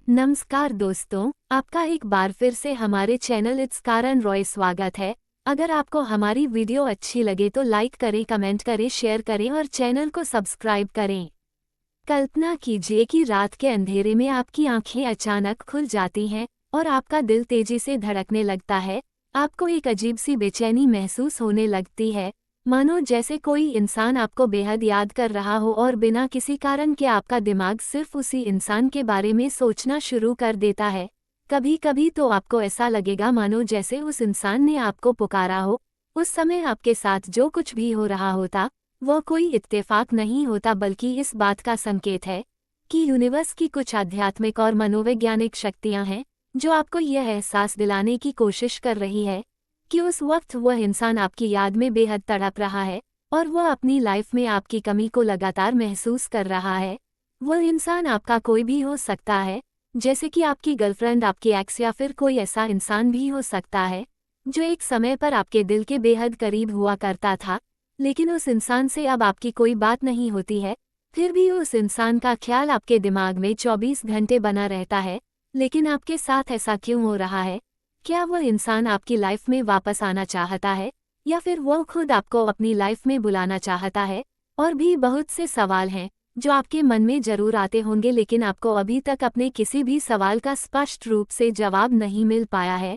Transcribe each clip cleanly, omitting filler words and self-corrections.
नमस्कार दोस्तों, आपका एक बार फिर से हमारे चैनल इट्स कारण रॉय स्वागत है। अगर आपको हमारी वीडियो अच्छी लगे तो लाइक करें, कमेंट करें, शेयर करें और चैनल को सब्सक्राइब करें। कल्पना कीजिए कि रात के अंधेरे में आपकी आंखें अचानक खुल जाती हैं और आपका दिल तेजी से धड़कने लगता है। आपको एक अजीब सी बेचैनी महसूस होने लगती है, मानो जैसे कोई इंसान आपको बेहद याद कर रहा हो और बिना किसी कारण के आपका दिमाग सिर्फ उसी इंसान के बारे में सोचना शुरू कर देता है। कभी कभी तो आपको ऐसा लगेगा मानो जैसे उस इंसान ने आपको पुकारा हो। उस समय आपके साथ जो कुछ भी हो रहा होता वह कोई इत्तेफाक नहीं होता, बल्कि इस बात का संकेत है कि यूनिवर्स की कुछ आध्यात्मिक और मनोवैज्ञानिक शक्तियां हैं जो आपको यह एहसास दिलाने की कोशिश कर रही है कि उस वक्त वह इंसान आपकी याद में बेहद तड़प रहा है और वह अपनी लाइफ में आपकी कमी को लगातार महसूस कर रहा है। वह इंसान आपका कोई भी हो सकता है, जैसे कि आपकी गर्लफ्रेंड, आपकी एक्स या फिर कोई ऐसा इंसान भी हो सकता है जो एक समय पर आपके दिल के बेहद करीब हुआ करता था, लेकिन उस इंसान से अब आपकी कोई बात नहीं होती है। फिर भी उस इंसान का ख्याल आपके दिमाग में 24 घंटे बना रहता है। लेकिन आपके साथ ऐसा क्यों हो रहा है? क्या वह इंसान आपकी लाइफ में वापस आना चाहता है या फिर वह खुद आपको अपनी लाइफ में बुलाना चाहता है? और भी बहुत से सवाल हैं जो आपके मन में जरूर आते होंगे, लेकिन आपको अभी तक अपने किसी भी सवाल का स्पष्ट रूप से जवाब नहीं मिल पाया है।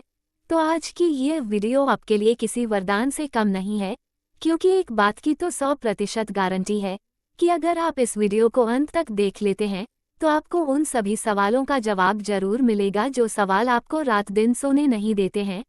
तो आज की यह वीडियो आपके लिए किसी वरदान से कम नहीं है, क्योंकि एक बात की तो 100% गारंटी है कि अगर आप इस वीडियो को अंत तक देख लेते हैं तो आपको उन सभी सवालों का जवाब जरूर मिलेगा जो सवाल आपको रात दिन सोने नहीं देते हैं।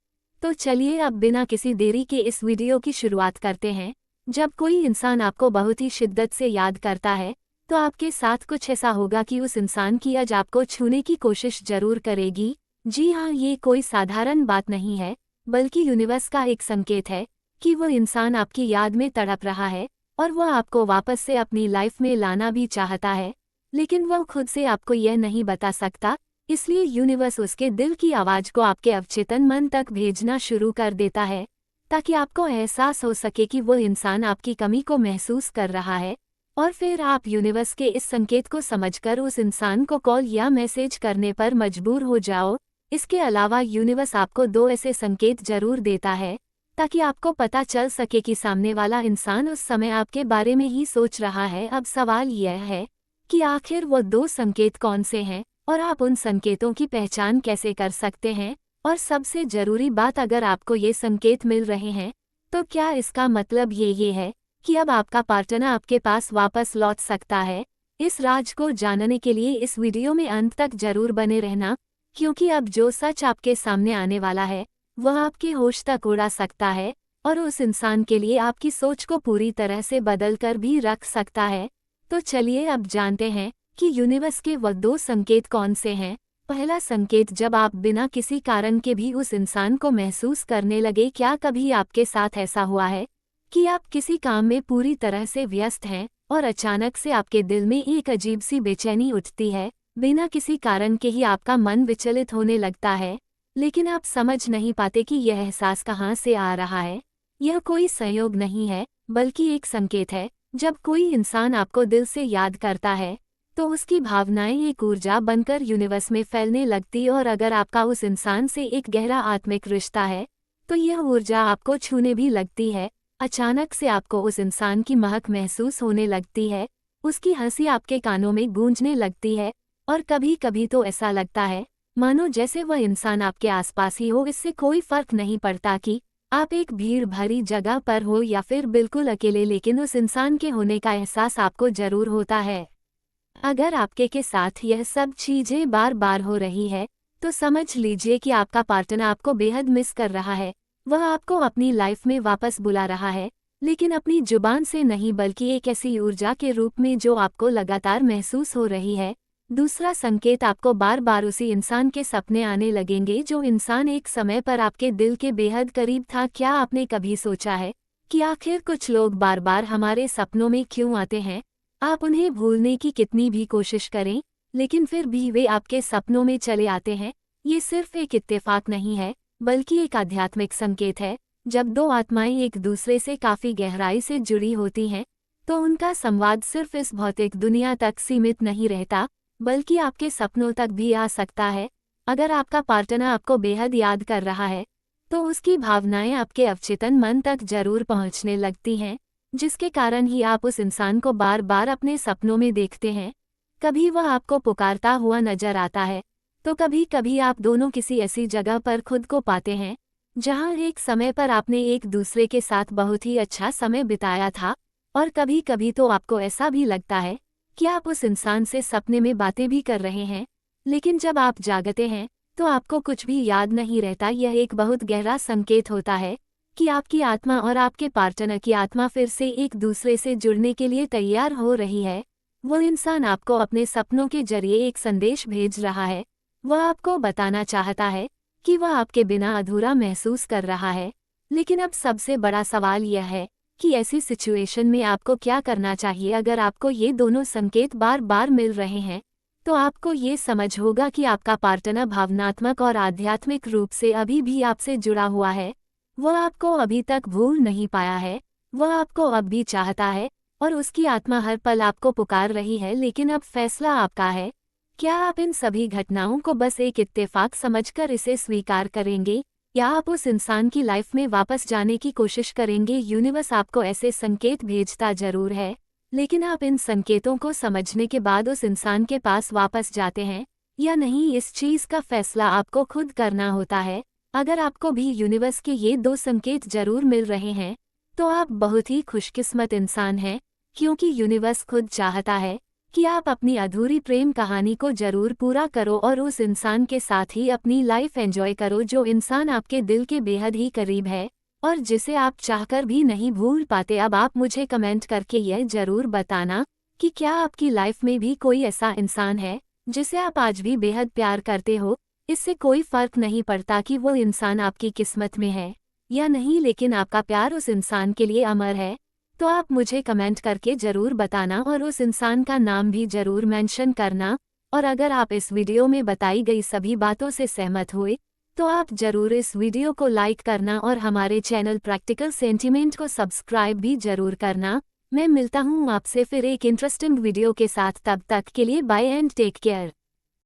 तो चलिए अब बिना किसी देरी के इस वीडियो की शुरुआत करते हैं। जब कोई इंसान आपको बहुत ही शिद्दत से याद करता है तो आपके साथ कुछ ऐसा होगा कि उस इंसान की आज आपको छूने की कोशिश जरूर करेगी। जी हाँ, ये कोई साधारण बात नहीं है, बल्कि यूनिवर्स का एक संकेत है कि वह इंसान आपकी याद में तड़प रहा है और वह आपको वापस से अपनी लाइफ में लाना भी चाहता है, लेकिन वह खुद से आपको यह नहीं बता सकता। इसलिए यूनिवर्स उसके दिल की आवाज को आपके अवचेतन मन तक भेजना शुरू कर देता है, ताकि आपको एहसास हो सके कि वह इंसान आपकी कमी को महसूस कर रहा है और फिर आप यूनिवर्स के इस संकेत को समझकर उस इंसान को कॉल या मैसेज करने पर मजबूर हो जाओ। इसके अलावा यूनिवर्स आपको 2 ऐसे संकेत जरूर देता है ताकि आपको पता चल सके कि सामने वाला इंसान उस समय आपके बारे में ही सोच रहा है। अब सवाल यह है कि आखिर वो 2 संकेत कौन से हैं और आप उन संकेतों की पहचान कैसे कर सकते हैं? और सबसे जरूरी बात, अगर आपको ये संकेत मिल रहे हैं तो क्या इसका मतलब ये है कि अब आपका पार्टनर आपके पास वापस लौट सकता है? इस राज को जानने के लिए इस वीडियो में अंत तक जरूर बने रहना, क्योंकि अब जो सच आपके सामने आने वाला है वह आपके होश तक उड़ा सकता है और उस इंसान के लिए आपकी सोच को पूरी तरह से बदल कर भी रख सकता है। तो चलिए अब जानते हैं कि यूनिवर्स के वह 2 संकेत कौन से हैं। पहला संकेत, जब आप बिना किसी कारण के भी उस इंसान को महसूस करने लगे। क्या कभी आपके साथ ऐसा हुआ है कि आप किसी काम में पूरी तरह से व्यस्त हैं और अचानक से आपके दिल में एक अजीब सी बेचैनी उठती है? बिना किसी कारण के ही आपका मन विचलित होने लगता है, लेकिन आप समझ नहीं पाते कि यह एहसास कहाँ से आ रहा है। यह कोई संयोग नहीं है, बल्कि एक संकेत है। जब कोई इंसान आपको दिल से याद करता है तो उसकी भावनाएं एक ऊर्जा बनकर यूनिवर्स में फैलने लगती, और अगर आपका उस इंसान से एक गहरा आत्मिक रिश्ता है तो यह ऊर्जा आपको छूने भी लगती है। अचानक से आपको उस इंसान की महक महसूस होने लगती है, उसकी हंसी आपके कानों में गूंजने लगती है और कभी कभी तो ऐसा लगता है मानो जैसे वह इंसान आपके आसपास ही हो। इससे कोई फर्क नहीं पड़ता कि आप एक भीड़ भरी जगह पर हो या फिर बिल्कुल अकेले, लेकिन उस इंसान के होने का एहसास आपको जरूर होता है। अगर आपके के साथ यह सब चीजें बार बार हो रही है तो समझ लीजिए कि आपका पार्टनर आपको बेहद मिस कर रहा है। वह आपको अपनी लाइफ में वापस बुला रहा है, लेकिन अपनी जुबान से नहीं, बल्कि एक ऐसी ऊर्जा के रूप में जो आपको लगातार महसूस हो रही है। दूसरा संकेत, आपको बार बार उसी इंसान के सपने आने लगेंगे जो इंसान एक समय पर आपके दिल के बेहद करीब था। क्या आपने कभी सोचा है कि आखिर कुछ लोग बार बार हमारे सपनों में क्यों आते हैं? आप उन्हें भूलने की कितनी भी कोशिश करें, लेकिन फिर भी वे आपके सपनों में चले आते हैं। ये सिर्फ एक इत्तेफाक नहीं है, बल्कि एक आध्यात्मिक संकेत है। जब 2 आत्माएं एक दूसरे से काफी गहराई से जुड़ी होती हैं तो उनका संवाद सिर्फ इस भौतिक दुनिया तक सीमित नहीं रहता, बल्कि आपके सपनों तक भी आ सकता है। अगर आपका पार्टनर आपको बेहद याद कर रहा है, तो उसकी भावनाएं आपके अवचेतन मन तक जरूर पहुंचने लगती हैं, जिसके कारण ही आप उस इंसान को बार बार अपने सपनों में देखते हैं। कभी वह आपको पुकारता हुआ नजर आता है, तो कभी कभी आप दोनों किसी ऐसी जगह पर खुद को पाते हैं जहां एक समय पर आपने एक दूसरे के साथ बहुत ही अच्छा समय बिताया था। और कभी कभी तो आपको ऐसा भी लगता है कि आप उस इंसान से सपने में बातें भी कर रहे हैं, लेकिन जब आप जागते हैं तो आपको कुछ भी याद नहीं रहता। यह एक बहुत गहरा संकेत होता है कि आपकी आत्मा और आपके पार्टनर की आत्मा फिर से एक दूसरे से जुड़ने के लिए तैयार हो रही है। वो इंसान आपको अपने सपनों के जरिए एक संदेश भेज रहा है। वह आपको बताना चाहता है कि वह आपके बिना अधूरा महसूस कर रहा है। लेकिन अब सबसे बड़ा सवाल यह है कि ऐसी सिचुएशन में आपको क्या करना चाहिए। अगर आपको ये दोनों संकेत बार बार मिल रहे हैं, तो आपको ये समझ होगा कि आपका पार्टनर भावनात्मक और आध्यात्मिक रूप से अभी भी आपसे जुड़ा हुआ है। वह आपको अभी तक भूल नहीं पाया है, वह आपको अब भी चाहता है और उसकी आत्मा हर पल आपको पुकार रही है। लेकिन अब फैसला आपका है। क्या आप इन सभी घटनाओं को बस एक इत्तेफाक समझकर इसे स्वीकार करेंगे, या आप उस इंसान की लाइफ में वापस जाने की कोशिश करेंगे। यूनिवर्स आपको ऐसे संकेत भेजता जरूर है, लेकिन आप इन संकेतों को समझने के बाद उस इंसान के पास वापस जाते हैं या नहीं, इस चीज का फैसला आपको खुद करना होता है। अगर आपको भी यूनिवर्स के ये दो संकेत जरूर मिल रहे हैं, तो आप बहुत ही खुशकिस्मत इंसान हैं, क्योंकि यूनिवर्स खुद चाहता है कि आप अपनी अधूरी प्रेम कहानी को जरूर पूरा करो और उस इंसान के साथ ही अपनी लाइफ एंजॉय करो, जो इंसान आपके दिल के बेहद ही करीब है और जिसे आप चाहकर भी नहीं भूल पाते। अब आप मुझे कमेंट करके यह जरूर बताना कि क्या आपकी लाइफ में भी कोई ऐसा इंसान है जिसे आप आज भी बेहद प्यार करते हो। इससे कोई फर्क नहीं पड़ता कि वो इंसान आपकी किस्मत में है या नहीं, लेकिन आपका प्यार उस इंसान के लिए अमर है। तो आप मुझे कमेंट करके जरूर बताना और उस इंसान का नाम भी जरूर मेंशन करना। और अगर आप इस वीडियो में बताई गई सभी बातों से सहमत हुए, तो आप जरूर इस वीडियो को लाइक करना और हमारे चैनल प्रैक्टिकल सेंटिमेंट को सब्सक्राइब भी जरूर करना। मैं मिलता हूँ आपसे फिर एक इंटरेस्टिंग वीडियो के साथ, तब तक के लिए बाय एंड टेक केयर।